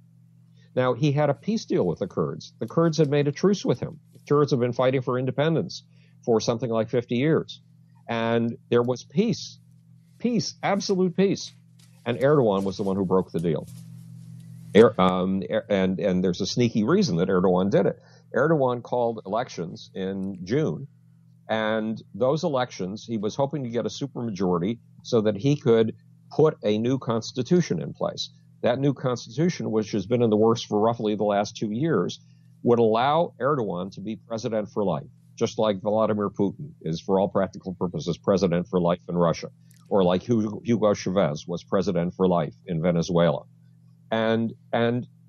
Now, he had a peace deal with the Kurds. The Kurds had made a truce with him. The Kurds have been fighting for independence for something like 50 years. And there was peace, absolute peace. And Erdogan was the one who broke the deal. And there's a sneaky reason that Erdogan did it. Erdogan called elections in June. And those elections, he was hoping to get a supermajority so that he could put a new constitution in place. That new constitution, which has been in the works for roughly the last 2 years, would allow Erdogan to be president for life, just like Vladimir Putin is, for all practical purposes, president for life in Russia, or like Hugo Chavez was president for life in Venezuela. And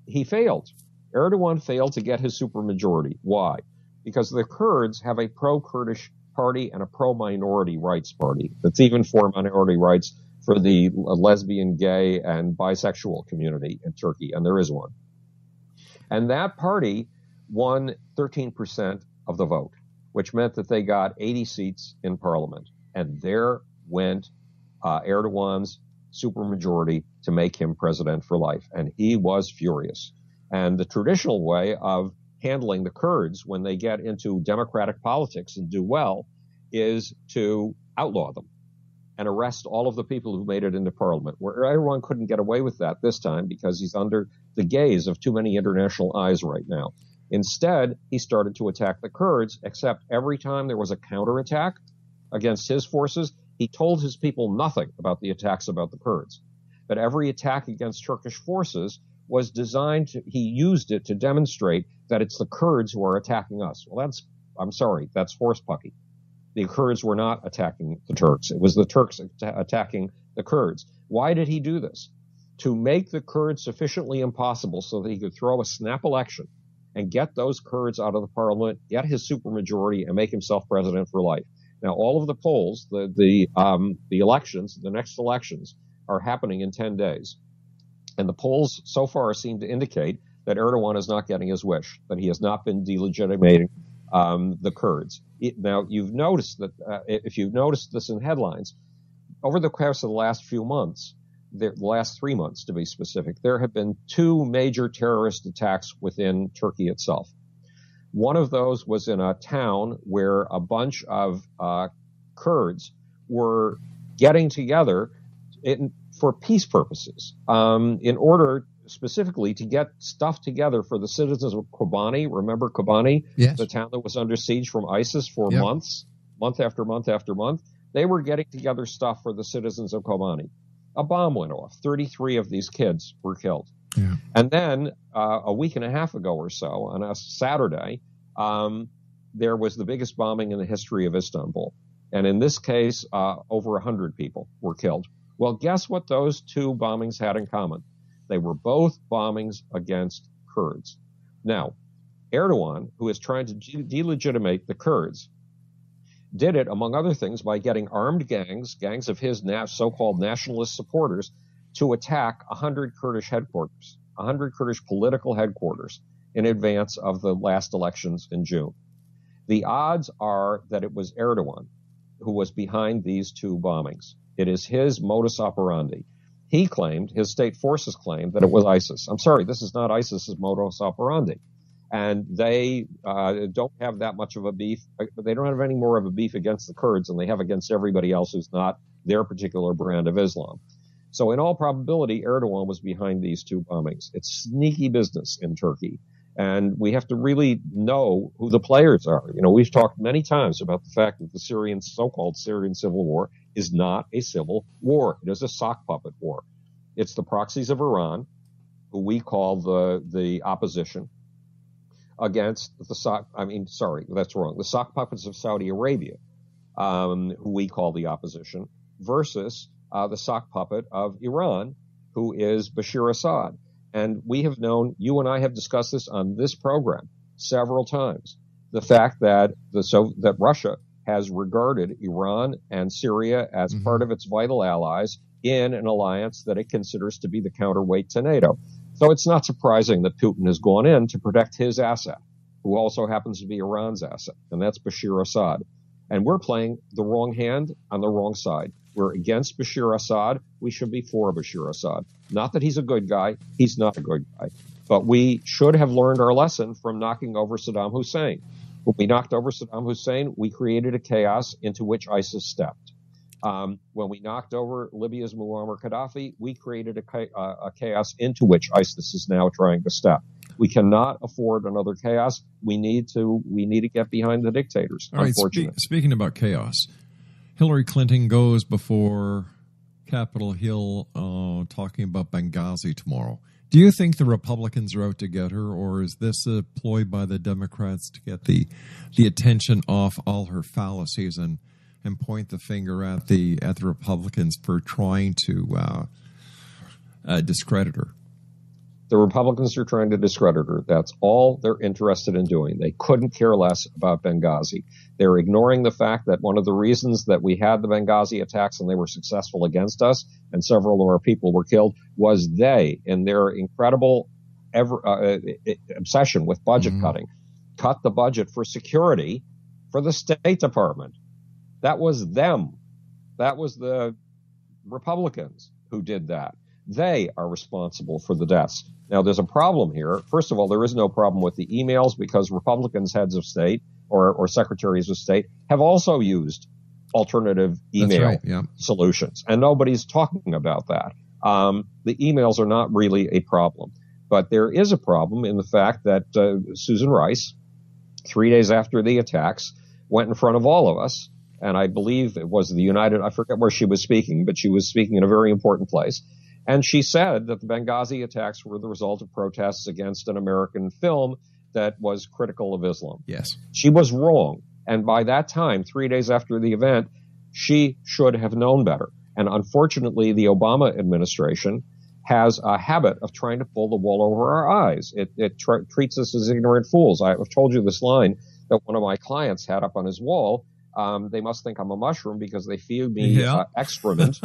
he failed. Erdogan failed to get his supermajority. Why? Because the Kurds have a pro-Kurdish party and a pro-minority rights party that's even for minority rights for the lesbian, gay, and bisexual community in Turkey, and there is one. And that party won 13% of the vote, which meant that they got 80 seats in parliament. And there went Erdogan's supermajority to make him president for life. And he was furious. And the traditional way of handling the Kurds when they get into democratic politics and do well is to outlaw them and arrest all of the people who made it into parliament, where Erdogan couldn't get away with that this time because he's under the gaze of too many international eyes right now. Instead, he started to attack the Kurds, except every time there was a counterattack against his forces, he told his people nothing about the attacks about the Kurds. But every attack against Turkish forces was designed to, he used it to demonstrate that it's the Kurds who are attacking us. Well, that's horsepucky. The Kurds were not attacking the Turks. It was the Turks attacking the Kurds. Why did he do this? To make the Kurds sufficiently impossible so that he could throw a snap election and get those Kurds out of the parliament, get his supermajority, and make himself president for life. Now, all of the polls, the elections, the next elections, are happening in 10 days. And the polls so far seem to indicate that Erdogan is not getting his wish, that he has not been delegitimating the Kurds. Now, you've noticed that, if you've noticed this in headlines, over the course of the last few months, the last 3 months to be specific, there have been 2 major terrorist attacks within Turkey itself. One of those was in a town where a bunch of Kurds were getting together for peace purposes, in order specifically to get stuff together for the citizens of Kobani. Remember Kobani? Yes. The town that was under siege from ISIS for months, month after month after month. They were getting together stuff for the citizens of Kobani. A bomb went off. 33 of these kids were killed. Yeah. And then a week and a half ago or so, on a Saturday, there was the biggest bombing in the history of Istanbul. And in this case, over 100 people were killed. Well, guess what those 2 bombings had in common? They were both bombings against Kurds. Now, Erdogan, who is trying to delegitimate the Kurds, did it, among other things, by getting armed gangs of his so-called nationalist supporters, to attack 100 Kurdish headquarters, 100 Kurdish political headquarters, in advance of the last elections in June. The odds are that it was Erdogan who was behind these 2 bombings. It is his modus operandi. He claimed, his state forces claimed, that it was ISIS. I'm sorry, this is not ISIS's modus operandi. And they don't have that much of a beef. They don't have any more of a beef against the Kurds than they have against everybody else who's not their particular brand of Islam. So in all probability, Erdogan was behind these 2 bombings. It's sneaky business in Turkey. And we have to really know who the players are. You know, we've talked many times about the fact that the so-called Syrian civil war is not a civil war. It is a sock puppet war. It's the proxies of Iran, who we call the opposition, against the sock puppets of Saudi Arabia, who we call the opposition, versus the sock puppet of Iran, who is Bashar Assad. And we have known, you and I have discussed this on this program several times, the fact that that Russia has regarded Iran and Syria as part of its vital allies in an alliance that it considers to be the counterweight to NATO. So it's not surprising that Putin has gone in to protect his asset, who also happens to be Iran's asset, and that's Bashar Assad. And we're playing the wrong hand on the wrong side. We're against Bashar Assad. We should be for Bashar Assad. Not that he's a good guy. He's not a good guy. But we should have learned our lesson from knocking over Saddam Hussein. When we knocked over Saddam Hussein, we created a chaos into which ISIS stepped. When we knocked over Libya's Muammar Gaddafi, we created a chaos into which ISIS is now trying to step. We cannot afford another chaos. We need to get behind the dictators. All right. Speaking about chaos, Hillary Clinton goes before Capitol Hill talking about Benghazi tomorrow. Do you think the Republicans are out to get her, or is this a ploy by the Democrats to get the attention off all her fallacies and point the finger at the Republicans for trying to discredit her? The Republicans are trying to discredit her. That's all they're interested in doing. They couldn't care less about Benghazi. They're ignoring the fact that one of the reasons that we had the Benghazi attacks and they were successful against us and several of our people were killed was they, in their incredible obsession with budget cutting, cut the budget for security for the State Department. That was them. That was the Republicans who did that. They are responsible for the deaths. Now, there's a problem here. First of all, there is no problem with the emails because Republicans heads of state or secretaries of state have also used alternative email solutions, and nobody's talking about that. The emails are not really a problem, but there is a problem in the fact that Susan Rice, 3 days after the attacks, went in front of all of us, and I believe it was I forget where she was speaking, but she was speaking in a very important place, And she said that the Benghazi attacks were the result of protests against an American film that was critical of Islam. Yes. She was wrong. And by that time, 3 days after the event, she should have known better. And unfortunately, the Obama administration has a habit of trying to pull the wool over our eyes. It treats us as ignorant fools. I've told you this line that one of my clients had up on his wall. They must think I'm a mushroom because they feed me excrement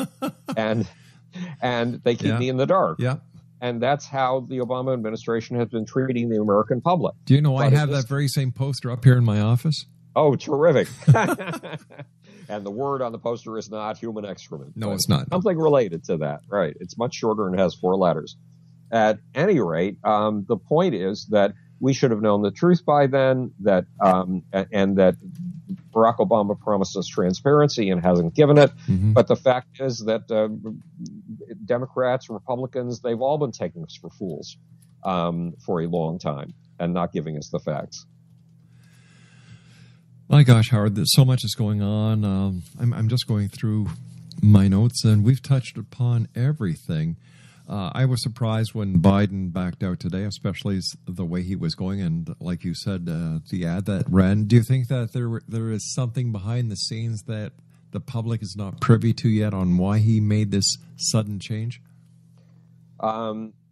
and they keep me in the dark. Yeah. And that's how the Obama administration has been treating the American public. Do you know I have that very same poster up here in my office? Oh, terrific. And the word on the poster is not human excrement. No, it's not. Something related to that, right. It's much shorter and has 4 letters. At any rate, the point is that we should have known the truth by then, that and that Barack Obama promised us transparency and hasn't given it. Mm-hmm. But the fact is that Democrats, Republicans, they've all been taking us for fools for a long time and not giving us the facts. My gosh, Howard, there's so much is going on. I'm just going through my notes, and we've touched upon everything. I was surprised when Biden backed out today, especially the way he was going, and like you said, the ad that ran. Do you think that there is something behind the scenes that the public is not privy to yet on why he made this sudden change?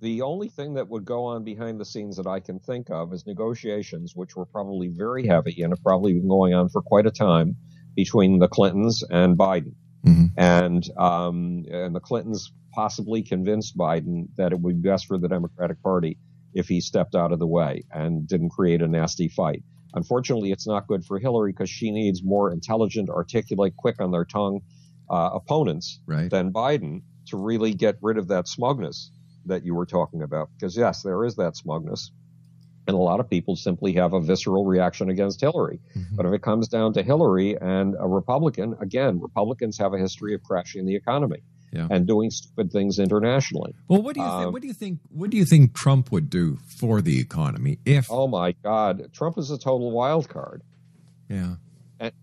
The only thing that would go on behind the scenes that I can think of is negotiations, which were probably very heavy and have probably been going on for quite a time between the Clintons and Biden. Mm-hmm. And the Clintons possibly convinced Biden that it would be best for the Democratic Party if he stepped out of the way and didn't create a nasty fight. Unfortunately, it's not good for Hillary because she needs more intelligent, articulate, quick on their tongue opponents than Biden to really get rid of that smugness that you were talking about. Because, yes, there is that smugness. And a lot of people simply have a visceral reaction against Hillary. Mm-hmm. But if it comes down to Hillary and a Republican, again, Republicans have a history of crashing the economy and doing stupid things internationally. Well, what do you think Trump would do for the economy if? Oh my God, Trump is a total wild card. Yeah.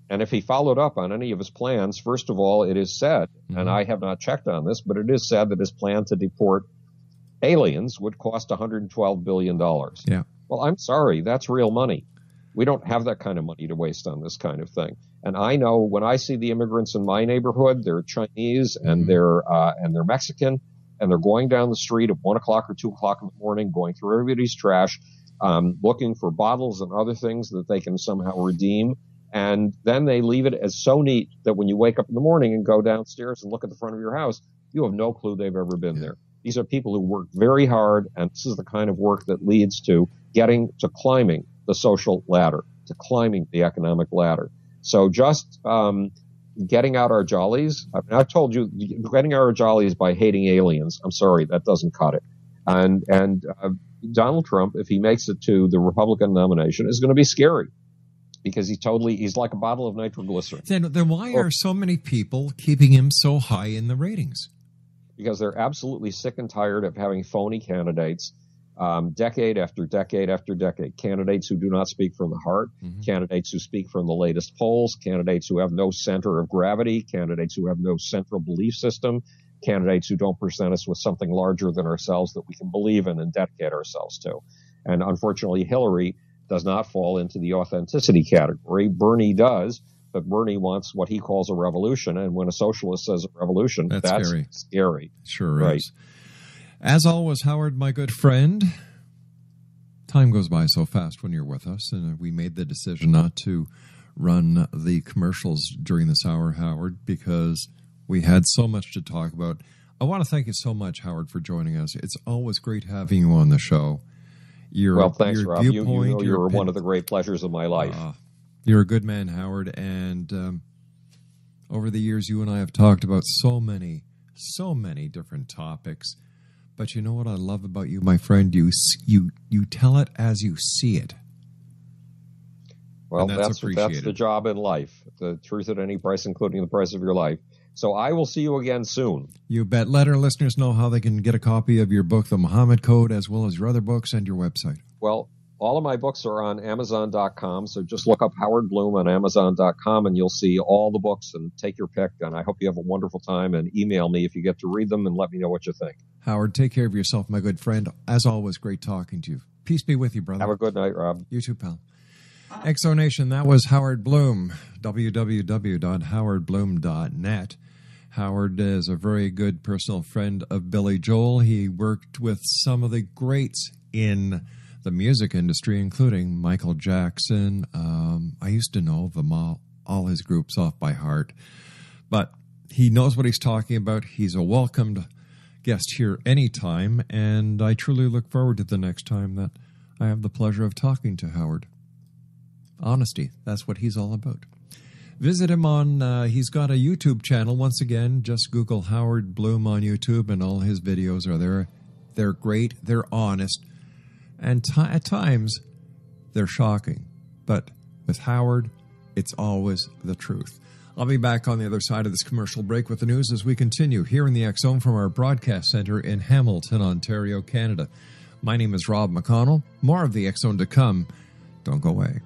And if he followed up on any of his plans, first of all, it is said, and I have not checked on this, but it is said that his plan to deport aliens would cost $112 billion. Yeah. Well, I'm sorry, that's real money. We don't have that kind of money to waste on this kind of thing. And I know when I see the immigrants in my neighborhood, they're Chinese and they're Mexican, and they're going down the street at 1 o'clock or 2 o'clock in the morning, going through everybody's trash, looking for bottles and other things that they can somehow redeem. And then they leave it as so neat that when you wake up in the morning and go downstairs and look at the front of your house, you have no clue they've ever been there. These are people who work very hard, and this is the kind of work that leads to climbing the social ladder, to climbing the economic ladder. So just getting out our jollies, I've told you, getting out our jollies by hating aliens, I'm sorry, that doesn't cut it. And Donald Trump, if he makes it to the Republican nomination, is going to be scary. Because he's like a bottle of nitroglycerin. Then why are so many people keeping him so high in the ratings? Because they're absolutely sick and tired of having phony candidates, decade after decade after decade. Candidates who do not speak from the heart, candidates who speak from the latest polls, candidates who have no center of gravity, candidates who have no central belief system, candidates who don't present us with something larger than ourselves that we can believe in and dedicate ourselves to. And unfortunately, Hillary does not fall into the authenticity category. Bernie does, but Bernie wants what he calls a revolution. And when a socialist says a revolution, that's scary. Sure is. As always, Howard, my good friend, time goes by so fast when you're with us. And we made the decision not to run the commercials during this hour, Howard, because we had so much to talk about. I want to thank you so much, Howard, for joining us. It's always great having you on the show. Thanks, Rob. You know you're one of the great pleasures of my life. You're a good man, Howard, and over the years, you and I have talked about so many different topics. But you know what I love about you, my friend? You tell it as you see it. Well, that's the job in life. The truth at any price, including the price of your life. So I will see you again soon. You bet. Let our listeners know how they can get a copy of your book, The Muhammad Code, as well as your other books and your website. Well, all of my books are on Amazon.com, so just look up Howard Bloom on Amazon.com and you'll see all the books and take your pick. And I hope you have a wonderful time, and email me if you get to read them and let me know what you think. Howard, take care of yourself, my good friend. As always, great talking to you. Peace be with you, brother. Have a good night, Rob. You too, pal. Exonation, that was Howard Bloom, www.howardbloom.net. Howard is a very good personal friend of Billy Joel. He worked with some of the greats in the music industry, including Michael Jackson. I used to know them all his groups off by heart. But he knows what he's talking about. He's a welcomed guest here anytime, and I truly look forward to the next time that I have the pleasure of talking to Howard. Honesty, that's what he's all about. Visit him on, he's got a YouTube channel. Once again, just Google Howard Bloom on YouTube, and all his videos are there. They're great, they're honest, and at times, they're shocking. But with Howard, it's always the truth. I'll be back on the other side of this commercial break with the news as we continue here in the X Zone from our broadcast center in Hamilton, Ontario, Canada. My name is Rob McConnell. More of the X Zone to come. Don't go away.